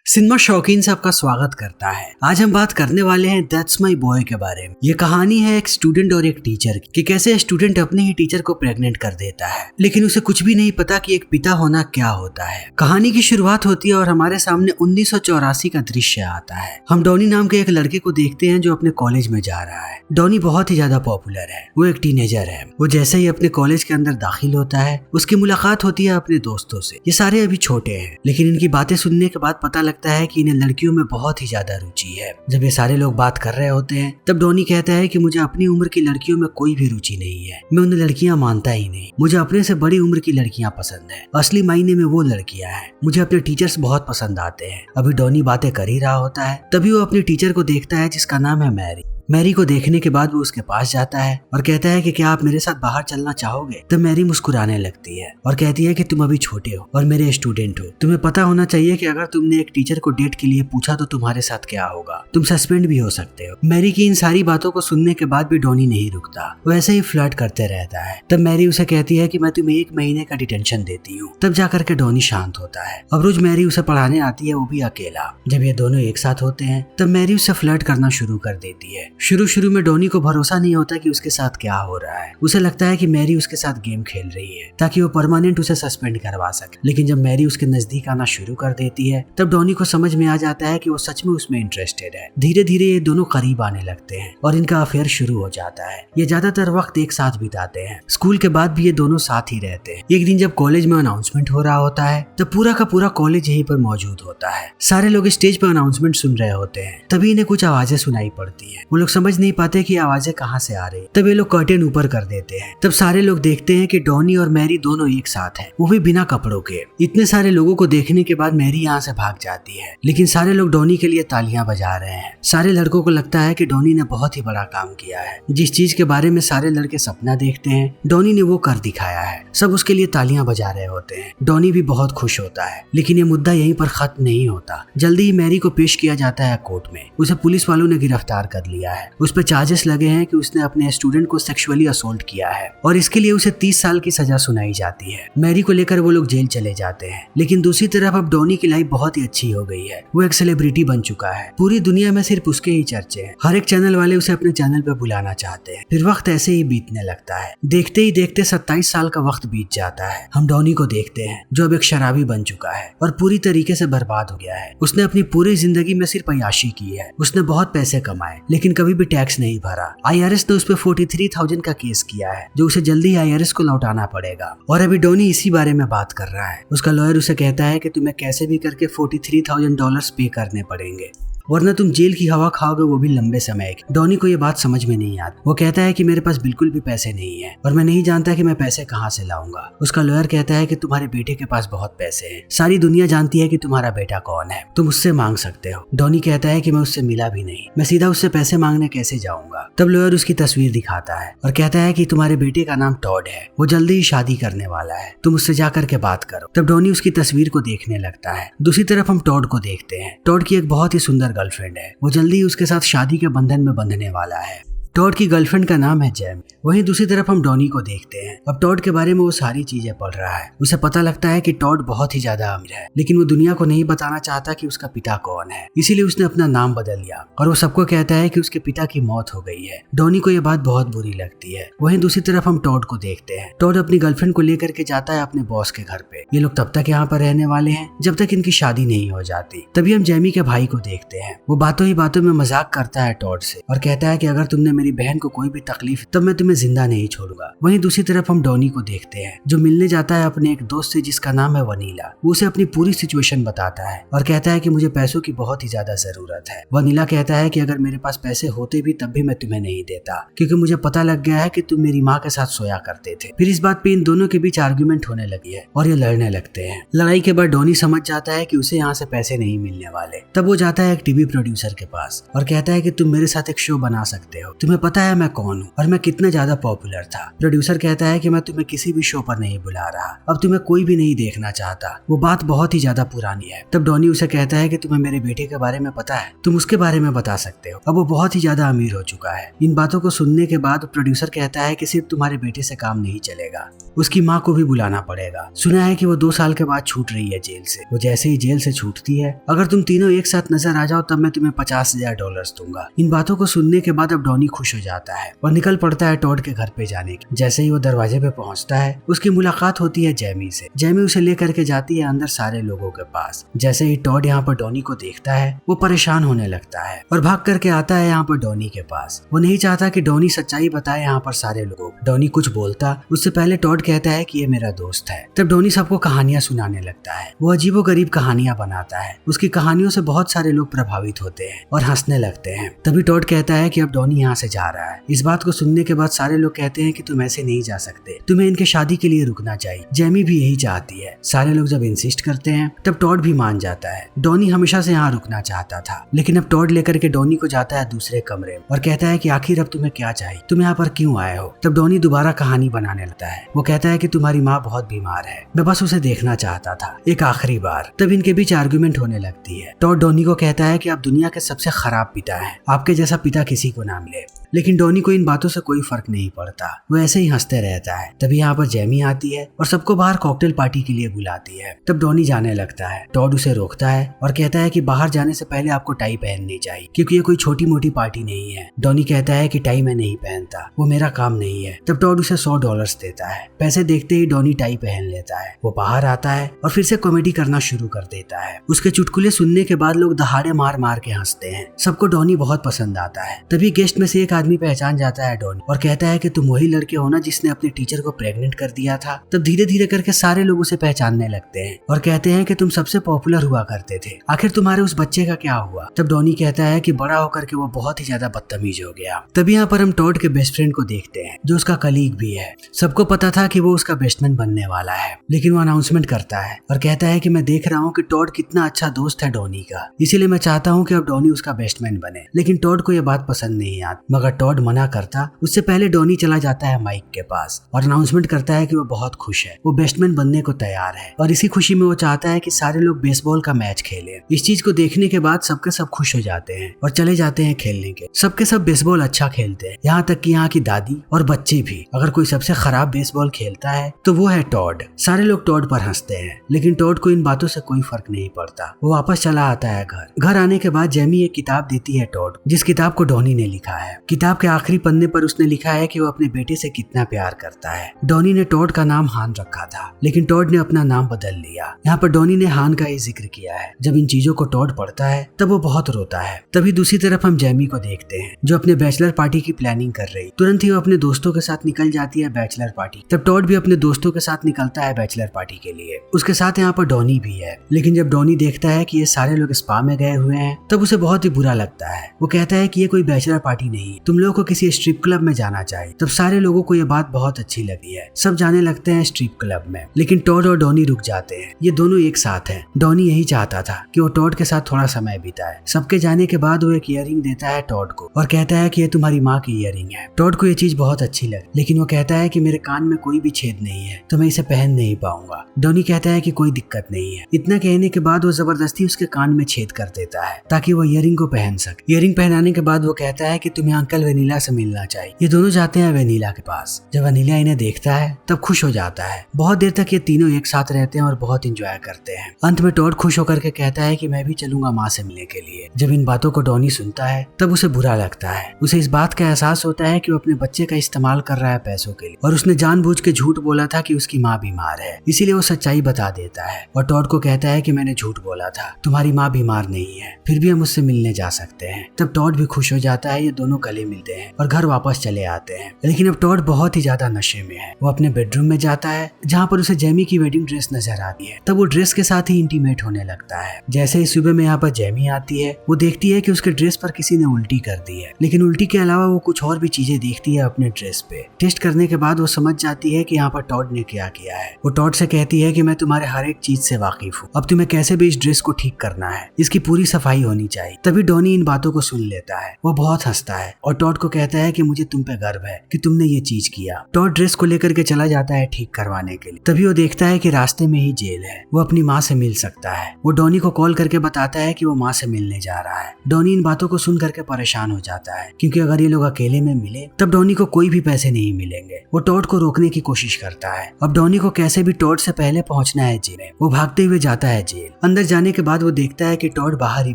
Cinema शौकीन से आपका स्वागत करता है। आज हम बात करने वाले हैं दैट्स माय बॉय के बारे में। ये कहानी है एक स्टूडेंट और एक टीचर की, कि कैसे स्टूडेंट अपने ही टीचर को प्रेग्नेंट कर देता है, लेकिन उसे कुछ भी नहीं पता कि एक पिता होना क्या होता है। कहानी की शुरुआत होती है और हमारे सामने 1984 का दृश्य आता है। हम डॉनी नाम के एक लड़के को देखते हैं जो अपने कॉलेज में जा रहा है। डॉनी बहुत ही ज्यादा पॉपुलर है, वो एक टीनेजर है। वो जैसे ही अपने कॉलेज के अंदर दाखिल होता है, उसकी मुलाकात होती है अपने दोस्तों से। ये सारे अभी छोटे हैं, लेकिन इनकी बातें सुनने के बाद पता लगता है कि इन्हें लड़कियों में बहुत ही ज्यादा रुचि है। जब ये सारे लोग बात कर रहे होते हैं, तब डॉनी कहता है कि मुझे अपनी उम्र की लड़कियों में कोई भी रुचि नहीं है, मैं उन्हें लड़कियां मानता ही नहीं। मुझे अपने से बड़ी उम्र की लड़कियां पसंद है, असली मायने में वो लड़कियां हैं। मुझे अपने टीचर्स बहुत पसंद आते हैं। अभी डॉनी बातें कर ही रहा होता है, तभी वो अपने टीचर को देखता है जिसका नाम है मैरी। मैरी को देखने के बाद वो उसके पास जाता है और कहता है कि क्या आप मेरे साथ बाहर चलना चाहोगे। तब मैरी मुस्कुराने लगती है और कहती है कि तुम अभी छोटे हो और मेरे स्टूडेंट हो। तुम्हें पता होना चाहिए कि अगर तुमने एक टीचर को डेट के लिए पूछा तो तुम्हारे साथ क्या होगा, तुम सस्पेंड भी हो सकते हो। मैरी की इन सारी बातों को सुनने के बाद भी डॉनी नहीं रुकता, वो ऐसे ही फ्लर्ट करते रहता है। तब मैरी उसे कहती है कि मैं तुम्हें 1 महीने का डिटेंशन देती हूँ। तब जाकर के डॉनी शांत होता है। अब रोज मैरी उसे पढ़ाने आती है, वो भी अकेला। जब ये दोनों एक साथ होते हैं, तब मैरी उससे फ्लर्ट करना शुरू कर देती है। शुरू में डॉनी को भरोसा नहीं होता कि उसके साथ क्या हो रहा है। उसे लगता है कि मैरी उसके साथ गेम खेल रही है ताकि वो परमानेंट उसे सस्पेंड करवा सके। लेकिन जब मैरी उसके नजदीक आना शुरू कर देती है, तब डॉनी को समझ में आ जाता है कि वो सच में उसमें इंटरेस्टेड है। धीरे धीरे ये दोनों करीब आने लगते हैं और इनका अफेयर शुरू हो जाता है। ये ज्यादातर वक्त एक साथ बिताते हैं। स्कूल के बाद भी ये दोनों साथ ही रहते हैं। एक दिन जब कॉलेज में अनाउंसमेंट हो रहा होता है, तब पूरा का पूरा कॉलेज यहीं पर मौजूद होता है। सारे लोग स्टेज पर अनाउंसमेंट सुन रहे होते हैं। तभी इन्हें कुछ आवाजें सुनाई पड़ती है। वो लोग समझ नहीं पाते कि आवाजें कहां से आ रही। तब ये लोग कर्टेन ऊपर कर देते हैं। तब सारे लोग देखते हैं कि डॉनी और मैरी दोनों एक साथ हैं, वो भी बिना कपड़ों के। इतने सारे लोगों को देखने के बाद मैरी यहाँ से भाग जाती है, लेकिन सारे लोग डॉनी के लिए तालियां बजा रहे हैं। सारे लड़कों को लगता है कि डॉनी ने बहुत ही बड़ा काम किया है। जिस चीज के बारे में सारे लड़के सपना देखते हैं, डॉनी ने वो कर दिखाया है। सब उसके लिए तालियां बजा रहे होते हैं। डॉनी भी बहुत खुश होता है, लेकिन ये मुद्दा यहीं पर खत्म नहीं होता। जल्दी ही मैरी को पेश किया जाता है कोर्ट में। उसे पुलिस वालों ने गिरफ्तार कर लिया है। उस पर चार्जेस लगे हैं कि उसने अपने स्टूडेंट को सेक्सुअली असोल्ट किया है और इसके लिए उसे 30 साल की सजा सुनाई जाती है। मैरी को लेकर वो लोग जेल चले जाते हैं। लेकिन दूसरी तरफ अब डॉनी की लाइफ बहुत ही अच्छी हो गई है। वो एक सेलिब्रिटी बन चुका है। पूरी दुनिया में सिर्फ उसके ही चर्चे हैं। हर एक चैनल वाले उसे अपने चैनल पे बुलाना चाहते हैं। फिर वक्त ऐसे ही बीतने लगता है। देखते ही देखते 27 साल का वक्त बीत जाता है। हम डॉनी को देखते हैं जो अब एक शराबी बन चुका है और पूरी तरीके से बर्बाद हो गया है। उसने अपनी पूरी जिंदगी में सिर्फ अय्याशी की है। उसने बहुत पैसे कमाए, लेकिन कभी भी टैक्स नहीं भरा। IRS ने उस पर 43,000 का केस किया है, जो उसे जल्दी IRS को लौटाना पड़ेगा। और अभी डॉनी इसी बारे में बात कर रहा है। उसका लॉयर उसे कहता है कि तुम्हें कैसे भी करके $43,000 पे करने पड़ेंगे, वरना तुम जेल की हवा खाओगे, वो भी लंबे समय की। डॉनी को ये बात समझ में नहीं आती। वो कहता है कि मेरे पास बिल्कुल भी पैसे नहीं है और मैं नहीं जानता कि मैं पैसे कहाँ से लाऊंगा। उसका लॉयर कहता है कि तुम्हारे बेटे के पास बहुत पैसे हैं। सारी दुनिया जानती है कि तुम्हारा बेटा कौन है, तुम उससे मांग सकते हो। डॉनी कहता है कि मैं उससे मिला भी नहीं, मैं सीधा उससे पैसे मांगने कैसे जाऊंगा। तब लॉयर उसकी तस्वीर दिखाता है और कहता है कि तुम्हारे बेटे का नाम टॉड है, वो जल्दी ही शादी करने वाला है, तुम उससे जाकर के बात करो। तब डॉनी उसकी तस्वीर को देखने लगता है। दूसरी तरफ हम टॉड को देखते हैं। टॉड की एक बहुत ही सुंदर गर्लफ्रेंड है। वो जल्दी ही उसके साथ शादी के बंधन में बंधने वाला है। टॉड की गर्लफ्रेंड का नाम है जेम। वहीं दूसरी तरफ हम डॉनी को देखते हैं। अब टॉड के बारे में वो सारी चीजें पढ़ रहा है। उसे पता लगता है कि टॉड बहुत ही ज्यादा अमीर है, लेकिन वो दुनिया को नहीं बताना चाहता कि उसका पिता कौन है। इसीलिए उसने अपना नाम बदल लिया और वो सबको कहता है कि उसके पिता की मौत हो गई है। डॉनी को यह बात बहुत बुरी लगती है। वहीं दूसरी तरफ हम टॉड को देखते हैं। टॉड अपनी गर्लफ्रेंड को लेकर के जाता है अपने बॉस के घर पे। ये लोग तब तक यहाँ पर रहने वाले हैं जब तक इनकी शादी नहीं हो जाती। तभी हम जेमी के भाई को देखते हैं। वो बातों ही बातों में मजाक करता है टॉड से और कहता है कि अगर तुमने मेरी बहन को कोई भी तकलीफ, तब मैं तुम्हें जिंदा नहीं छोड़ूंगा। वहीं दूसरी तरफ हम डॉनी को देखते हैं जो मिलने जाता है अपने एक दोस्त से जिसका नाम है वनीला। वो उसे अपनी पूरी सिचुएशन बताता है और कहता है कि मुझे पैसों की बहुत ही ज्यादा जरूरत है। वनीला कहता है कि अगर मेरे पास पैसे होते भी तब भी मैं तुम्हें नहीं देता, क्योंकि मुझे पता लग गया है कि तुम मेरी माँ के साथ सोया करते थे। फिर इस बात पे इन दोनों के बीच आर्ग्यूमेंट होने लगी है और ये लड़ने लगते हैं। लड़ाई के बाद डॉनी समझ जाता है कि उसे यहाँ से पैसे नहीं मिलने वाले। तब वो जाता है एक टीवी प्रोड्यूसर के पास और कहता है कि तुम मेरे साथ एक शो बना सकते हो, तुम्हें तुम्हें पता है मैं कौन हूँ और मैं कितना ज्यादा पॉपुलर था। प्रोड्यूसर कहता है कि मैं तुम्हें किसी भी शो पर नहीं बुला रहा, अब तुम्हें कोई भी नहीं देखना चाहता। वो बात बहुत ही ज्यादा पुरानी है। तब डॉनी उसे कहता है कि तुम्हें मेरे बेटे के बारे में पता है, तुम उसके बारे में बता सकते हो। अब वो बहुत ही ज्यादा अमीर हो चुका है। इन बातों को सुनने के बाद प्रोड्यूसर कहता है कि सिर्फ तुम्हारे बेटे से काम नहीं चलेगा, उसकी माँ को भी बुलाना पड़ेगा। सुना है कि वो 2 साल के बाद छूट रही है जेल से। वो जैसे ही जेल से छूटती है, अगर तुम तीनों एक साथ नजर आ जाओ तब मैं तुम्हें $50,000 दूंगा। इन बातों को सुनने के बाद अब डॉनी खुश हो जाता है और निकल पड़ता है टॉड के घर पे जाने की। जैसे ही वो दरवाजे पे पहुंचता है, उसकी मुलाकात होती है जैमी से। जैमी उसे लेकर के जाती है अंदर सारे लोगों के पास। जैसे ही टॉड यहाँ पर डॉनी को देखता है, वो परेशान होने लगता है और भाग करके आता है यहाँ पर डॉनी के पास। वो नहीं चाहता कि डॉनी सच्चाई बताए यहाँ पर सारे लोगों। डॉनी कुछ बोलता उससे पहले टॉड कहता है कि ये मेरा दोस्त है। तब डॉनी सबको कहानियां सुनाने लगता है। वो अजीबोगरीब कहानियां बनाता है। उसकी कहानियों से बहुत सारे लोग प्रभावित होते हैं और हंसने लगते हैं। तभी टॉड कहता है कि अब डॉनी यहाँ से जा रहा है। इस बात को सुनने के बाद सारे लोग कहते हैं कि तुम ऐसे नहीं जा सकते, तुम्हें इनके शादी के लिए रुकना चाहिए। जैमी भी यही चाहती है। सारे लोग जब इंसिस्ट करते हैं तब टॉड भी मान जाता है। डॉनी हमेशा से यहाँ रुकना चाहता था, लेकिन अब टॉड लेकर के डॉनी को जाता है दूसरे कमरे में और कहता है कि आखिर अब तुम्हें क्या चाहिए, तुम यहाँ पर क्यों आए हो। तब डॉनी दोबारा कहानी बनाने लगता है। वो कहता है कि तुम्हारी माँ बहुत बीमार है, मैं बस उसे देखना चाहता था एक आखिरी बार। तब इनके बीच आर्गुमेंट होने लगती है। टॉड डॉनी को कहता है कि आप दुनिया के सबसे खराब पिता हैं, आपके जैसा पिता किसी को ना मिले। लेकिन डॉनी को इन बातों से कोई फर्क नहीं पड़ता, वो ऐसे ही हंसते रहता है। तभी यहाँ पर जैमी आती है और सबको बाहर कॉकटेल पार्टी के लिए बुलाती है। तब डॉनी जाने लगता है। टॉड उसे रोकता है और कहता है कि बाहर जाने से पहले आपको टाई पहननी चाहिए, क्योंकि ये कोई छोटी मोटी पार्टी नहीं है। डॉनी कहता है कि टाई मैं नहीं पहनता, वो मेरा काम नहीं है। तब टॉड उसे $100 देता है। पैसे देखते ही डॉनी टाई पहन लेता है। वो बाहर आता है और फिर से कॉमेडी करना शुरू कर देता है। उसके चुटकुले सुनने के बाद लोग दहाड़े मार मार के हंसते हैं। सबको डॉनी बहुत पसंद आता है। तभी गेस्ट में से एक आदमी पहचान जाता है डॉनी और कहता है कि तुम वही लड़के हो ना जिसने अपने टीचर को प्रेग्नेंट कर दिया था। तब धीरे धीरे करके सारे लोग उसे पहचानने लगते हैं और कहते हैं कि तुम सबसे पॉपुलर हुआ करते थे, आखिर तुम्हारे उस बच्चे का क्या हुआ। तब डॉनी कहता है कि बड़ा होकर के वो बहुत ही ज्यादा बदतमीज हो गया। तभी यहाँ पर हम टॉड के बेस्ट फ्रेंड को देखते हैं, जो उसका कलीग भी है। सबको पता था कि वो उसका बेस्टमैन बनने वाला है, लेकिन वो अनाउंसमेंट करता है और कहता है कि मैं देख रहा हूँ कि टॉड कितना अच्छा दोस्त है डॉनी का, इसीलिए मैं चाहता हूँ कि अब डॉनी उसका बेस्टमैन बने। लेकिन टॉड को यह बात पसंद नहीं आती, मगर टॉड मना करता उससे पहले डॉनी चला जाता है माइक के पास और अनाउंसमेंट करता है कि वो बहुत खुश है, वो बेस्टमैन बनने को तैयार है और इसी खुशी में वो चाहता है कि सारे लोग बेसबॉल का मैच खेलें। इस चीज को देखने के बाद सबके सब खुश हो जाते हैं और चले जाते हैं खेलने के। सबके सब बेसबॉल अच्छा खेलते हैं, यहाँ तक कि यहाँ की दादी और बच्चे भी। अगर कोई सबसे खराब बेसबॉल खेलता है तो वो है टॉड। सारे लोग टॉड पर हंसते हैं, लेकिन टॉड को इन बातों से कोई फर्क नहीं पड़ता। वो वापस चला आता है घर आने के बाद जैमी एक किताब देती है टॉड, जिस किताब को डॉनी ने लिखा है। किताब के आखिरी पन्ने पर उसने लिखा है कि वो अपने बेटे से कितना प्यार करता है। डॉनी ने टॉड का नाम हान रखा था, लेकिन टॉड ने अपना नाम बदल लिया। यहाँ पर डॉनी ने हान का ये जिक्र किया है। जब इन चीजों को टॉड पढ़ता है तब वो बहुत रोता है। तभी दूसरी तरफ हम जैमी को देखते हैं, जो अपने बैचलर पार्टी की प्लानिंग कर रही। तुरंत ही वो अपने दोस्तों के साथ निकल जाती है बैचलर पार्टी। तब टॉड भी अपने दोस्तों के साथ निकलता है बैचलर पार्टी के लिए। उसके साथ यहाँ पर डॉनी भी है। लेकिन जब डॉनी देखता है कि ये सारे लोग स्पा में गए हुए हैं तब उसे बहुत ही बुरा लगता है। वो कहता है कि ये कोई बैचलर पार्टी नहीं, तुम लोगों को किसी स्ट्रिप क्लब में जाना चाहिए। तब सारे लोगों को ये बात बहुत अच्छी लगी है, सब जाने लगते हैं स्ट्रिप क्लब में। लेकिन टॉड और डॉनी रुक जाते हैं, ये दोनों एक साथ हैं। डॉनी यही चाहता था कि वो टॉड के साथ थोड़ा समय बिताए। सबके जाने के बाद वो एक ईयररिंग देता है टॉड को और कहता है कि ये तुम्हारी माँ की ईयररिंग है। टॉड को ये चीज बहुत अच्छी लगी, लेकिन वो कहता है कि मेरे कान में कोई भी छेद नहीं है तो मैं इसे पहन नहीं पाऊंगा। डॉनी कहता है कि कोई दिक्कत नहीं है। इतना कहने के बाद वो जबरदस्ती उसके कान में छेद कर देता है ताकि वो ईयररिंग को पहन सके। ईयररिंग पहनाने के बाद वो कहता है कि तुम्हें अंकल वेनिला से मिलना चाहिए। ये दोनों जाते हैं वेनिला के पास। जब वेनिला इन्हें देखता है तब खुश हो जाता है। बहुत देर तक ये तीनों एक साथ रहते हैं और बहुत इंजॉय करते हैं। अंत में टॉड खुश होकर के कहता है कि मैं भी चलूंगा माँ से मिलने के लिए। जब इन बातों को डॉनी सुनता है तब उसे बुरा लगता है। उसे इस बात का एहसास होता है कि वो अपने बच्चे का इस्तेमाल कर रहा है पैसों के लिए और उसने जानबूझ के झूठ बोला था कि उसकी माँ बीमार है, इसीलिए वो सच्चाई बता देता है और टॉड को कहता है कि मैंने झूठ बोला था, तुम्हारी माँ बीमार नहीं है, फिर भी हम उससे मिलने जा सकते हैं। तब टॉड भी खुश हो जाता है। ये दोनों गले मिलते हैं और घर वापस चले आते हैं। लेकिन अब टॉड बहुत ही ज्यादा नशे में है। वो अपने बेडरूम में जाता है जहाँ पर उसे जैमी की वेडिंग ड्रेस नजर आती है। तब वो ड्रेस के साथ ही इंटीमेट होने लगता है। जैसे ही सुबह में यहाँ पर जैमी आती है, वो देखती है कि उसके ड्रेस पर किसी ने उल्टी कर दी है, लेकिन उल्टी के अलावा वो कुछ और भी चीजें देखती है अपने ड्रेस पे। टेस्ट करने के बाद वो समझ जाती है कि यहाँ पर टॉड ने क्या किया है। वो टॉड से कहती है कि मैं तुम्हारे हर एक चीज से वाकिफ हूँ, अब तुम्हें कैसे भी इस ड्रेस को ठीक करना है, इसकी पूरी सफाई होनी चाहिए। तभी डॉनी इन बातों को सुन लेता है। वो बहुत हंसता है और टॉड को कहता है कि मुझे तुम पे गर्व है कि तुमने ये चीज किया। टॉड ड्रेस को लेकर के चला जाता है ठीक करवाने के लिए। तभी वो देखता है कि रास्ते में ही जेल है, वो अपनी माँ से मिल सकता है। वो डॉनी को कॉल करके बताता है कि वो माँ से मिलने जा रहा है। डॉनी इन बातों को सुन करके परेशान हो जाता है, क्योंकि अगर ये लोग अकेले में मिले तब डॉनी को कोई भी पैसे नहीं मिलेंगे। वो टॉड को रोकने की कोशिश करता है। अब डॉनी को कैसे भी टॉड से पहले पहुंचना है जेल में। वो भागते हुए जाता है जेल। अंदर जाने के बाद वो देखता है कि टॉड बाहर ही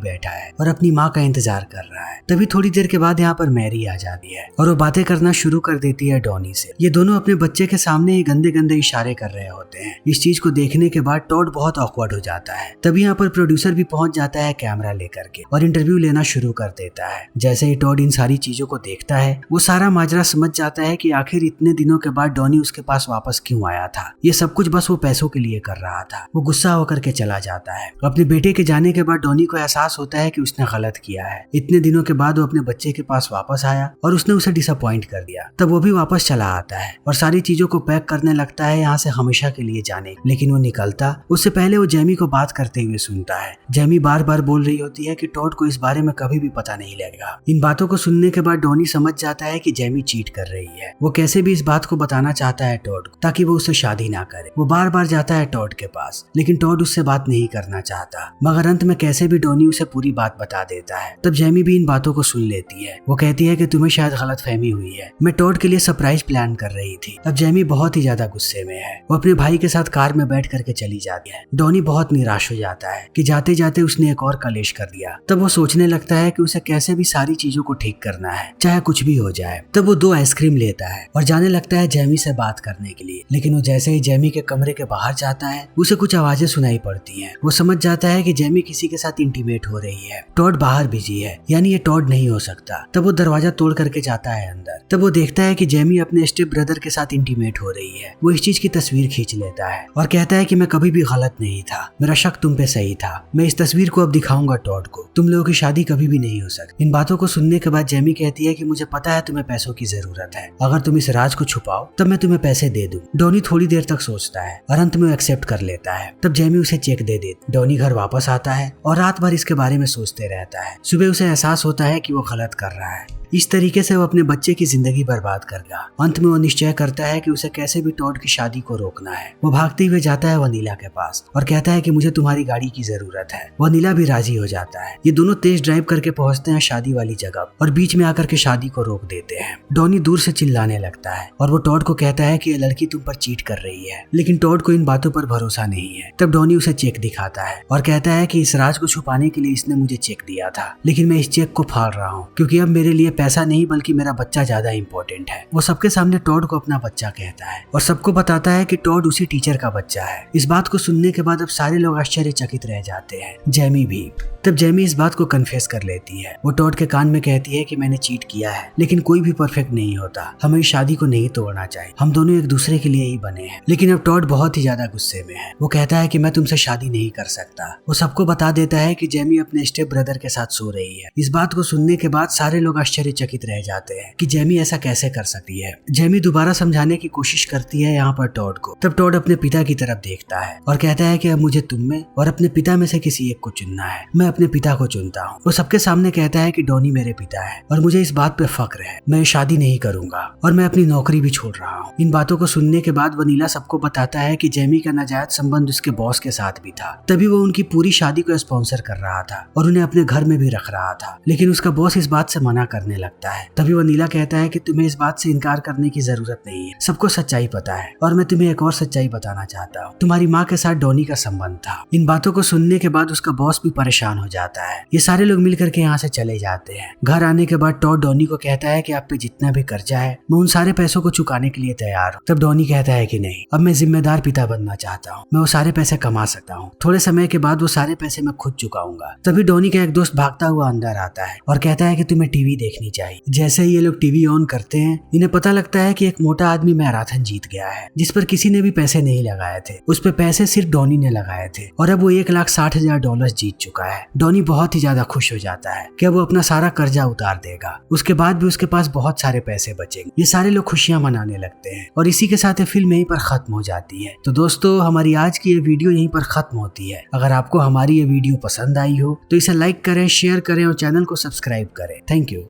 बैठा है और अपनी माँ का इंतजार कर रहा है। तभी थोड़ी देर के बाद यहाँ पर मैरी आ जाती है और वो बातें करना शुरू कर देती है डॉनी से। ये दोनों अपने बच्चे के सामने ही गंदे गंदे इशारे कर रहे होते हैं। इस चीज को देखने के बाद टॉड बहुत ऑकवर्ड हो जाता है। तभी यहाँ पर प्रोड्यूसर भी पहुंच जाता है कैमरा लेकर के और इंटरव्यू लेना शुरू कर देता है। जैसे ही टॉड इन सारी चीजों को देखता है वो सारा माजरा समझ जाता है कि आखिर इतने दिनों के बाद डॉनी उसके पास वापस क्यों आया था। ये सब कुछ बस वो पैसों के लिए कर रहा था। वो गुस्सा होकर के चला जाता है। अपने बेटे के जाने के बाद डॉनी को एहसास होता है कि उसने गलत किया है। इतने दिनों के बाद वो अपने बच्चे के पास वापस आया और उसने उसे डिसअपॉइंट कर दिया। तब वो भी वापस चला आता है और सारी चीजों को पैक करने लगता है यहाँ से हमेशा के लिए जाने। लेकिन वो निकलता उससे पहले वो जेमी को बात करते हुए सुनता है। जेमी बार बार बोल रही होती है कि टॉड को इस बारे में कभी भी पता नहीं लगेगा। इन बातों को सुनने के बाद डॉनी समझ जाता है कि जेमी चीट कर रही है। वो कैसे भी इस बात को बताना चाहता है टॉड को, ताकि वो उससे शादी ना करे। वो बार बार जाता है टॉड के पास, लेकिन टॉड उससे बात नहीं करना चाहता। मगर अंत में कैसे भी डॉनी उसे पूरी बात बता देता है। तब जेमी भी इन बातों को सुन लेती है। वो कहती है कि तुम्हें शायद गलतफहमी हुई है, मैं टॉड के लिए सरप्राइज प्लान कर रही थी। अब जेमी बहुत ही ज्यादा गुस्से में है। वो अपने भाई के साथ कार में बैठ करके चली जाती है। डॉनी बहुत निराश हो जाता है कि जाते जाते उसने एक और कलेश कर दिया। तब वो सोचने लगता है कि उसे कैसे भी सारी चीजों को ठीक करना है, चाहे कुछ भी हो जाए। तब वो 2 आइसक्रीम लेता है और जाने लगता है जेमी से बात करने के लिए। लेकिन वो जैसे ही जेमी के कमरे के बाहर जाता है उसे कुछ आवाजें सुनाई पड़ती हैं। वो समझ जाता है कि जेमी किसी के साथ इंटीमेट हो रही है। टॉड बाहर बिजी है, यानी ये टॉड नहीं हो सकता। तब वो दरवाजा तोड़ करके जाता है अंदर। तब वो देखता है कि जेमी अपने स्टेप ब्रदर के साथ इंटीमेट हो रही है। वो इस चीज की तस्वीर खींच लेता है और कहता है कि मैं कभी भी गलत नहीं था, मेरा शक तुम पे सही था। मैं इस तस्वीर को अब दिखाऊंगा टॉड को, तुम लोगों की शादी कभी भी नहीं हो सकती। इन बातों को सुनने के बाद जेमी कहती है कि मुझे पता है तुम्हें पैसों की जरूरत है, अगर तुम इस राज को छुपाओ तब मैं तुम्हें पैसे दे दूं। डॉनी थोड़ी देर तक सोचता है और अंत में वो एक्सेप्ट कर लेता है। तब जेमी उसे चेक दे देती। डॉनी घर वापस आता है और रात भर इसके बारे में सोचते रहता है। सुबह उसे एहसास होता है कि वो गलत कर रहा है। इस तरीके से वो अपने बच्चे की जिंदगी बर्बाद करेगा। अंत में वो निश्चय करता है कि उसे कैसे भी टॉड की शादी को रोकना है। वो भागते हुए जाता है वनीला के पास और कहता है कि मुझे तुम्हारी गाड़ी की जरूरत है। वनीला भी राजी हो जाता है। ये दोनों तेज ड्राइव करके पहुंचते हैं शादी वाली जगह और बीच में आकर के शादी को रोक देते हैं। डॉनी दूर से चिल्लाने लगता है और वो टॉड को कहता है कि ये लड़की तुम पर चीट कर रही है। लेकिन टॉड को इन बातों पर भरोसा नहीं है। तब डॉनी उसे चेक दिखाता है और कहता है कि इस राज को छुपाने के लिए इसने मुझे चेक दिया था, लेकिन मैं इस चेक को फाड़ रहा हूँ क्योंकि अब मेरे लिए पैसा नहीं बल्कि मेरा बच्चा ज्यादा इंपॉर्टेंट है। वो सबके सामने टॉड को अपना बच्चा कहता है और सबको बताता है कि टॉड उसी टीचर का बच्चा है। इस बात को सुनने के बाद अब सारे लोग आश्चर्यचकित रह जाते हैं, जेमी भी। तब जेमी इस बात को कन्फेस कर लेती है। वो टॉड के कान में कहती है कि मैंने चीट किया है, लेकिन कोई भी परफेक्ट नहीं होता, हमें इस शादी को नहीं तोड़ना चाहिए, हम दोनों एक दूसरे के लिए ही बने हैं। लेकिन अब टॉड बहुत ही ज्यादा गुस्से में है। वो कहता है कि मैं तुमसे शादी नहीं कर सकता। वो सबको बता देता है कि जेमी अपने स्टेप ब्रदर के साथ सो रही है। इस बात को सुनने के बाद सारे लोग आश्चर्यचकित रह जाते हैं कि जेमी ऐसा कैसे कर सकती है। जेमी दोबारा समझाने की कोशिश करती है यहाँ पर टॉड को। तब टॉड अपने पिता की तरफ देखता है और कहता है कि अब मुझे तुम में और अपने पिता में से किसी एक को चुनना है। मैं अपने पिता को चुनता हूँ। वो सबके सामने कहता है कि डॉनी मेरे पिता है और मुझे इस बात पे फक्र है। मैं शादी नहीं करूंगा और मैं अपनी नौकरी भी छोड़ रहा हूँ। इन बातों को सुनने के बाद वनीला सबको बताता है कि जेमी का नाजायज संबंध उसके बॉस के साथ भी था। तभी वो उनकी पूरी शादी को स्पॉन्सर कर रहा था और उन्हें अपने घर में भी रख रहा था। लेकिन उसका बॉस इस बात से मना करने लगता है। तभी वनीला कहता है कि तुम्हें इस बात से इनकार करने की जरूरत नहीं है, सबको सच्चाई पता है और मैं तुम्हें एक और सच्चाई बताना चाहता हूँ, तुम्हारी माँ के साथ डॉनी का संबंध था। इन बातों को सुनने के बाद उसका बॉस भी परेशान हो जाता है। ये सारे लोग मिलकर के यहाँ से चले जाते हैं। घर आने के बाद टॉड डॉनी को कहता है कि आप पे जितना भी कर्जा है मैं उन सारे पैसों को चुकाने के लिए तैयार हूँ। तब डॉनी कहता है कि नहीं, अब मैं जिम्मेदार पिता बनना चाहता हूँ, मैं वो सारे पैसे कमा सकता हूँ। थोड़े समय के बाद वो सारे पैसे मैं खुद चुकाऊंगा। तभी डॉनी का एक दोस्त भागता हुआ अंदर आता है और कहता है कि तुम्हें टीवी देखनी चाहिए। जैसे ही ये लोग टीवी ऑन करते हैं इन्हें पता लगता है कि एक मोटा आदमी मैराथन जीत गया है जिस पर किसी ने भी पैसे नहीं लगाए थे। उस पे पैसे सिर्फ डॉनी ने लगाए थे और अब वो $1,60,000 जीत चुका है। डॉनी बहुत ही ज्यादा खुश हो जाता है कि अब वो अपना सारा कर्जा उतार देगा। उसके बाद भी उसके पास बहुत सारे पैसे बचेंगे। ये सारे लोग खुशियां मनाने लगते हैं और इसी के साथ ये फिल्म यहीं पर खत्म हो जाती है। तो दोस्तों हमारी आज की ये वीडियो यहीं पर खत्म होती है। अगर आपको हमारी ये वीडियो पसंद आई हो तो इसे लाइक करें, शेयर करें और चैनल को सब्सक्राइब करें। Thank you.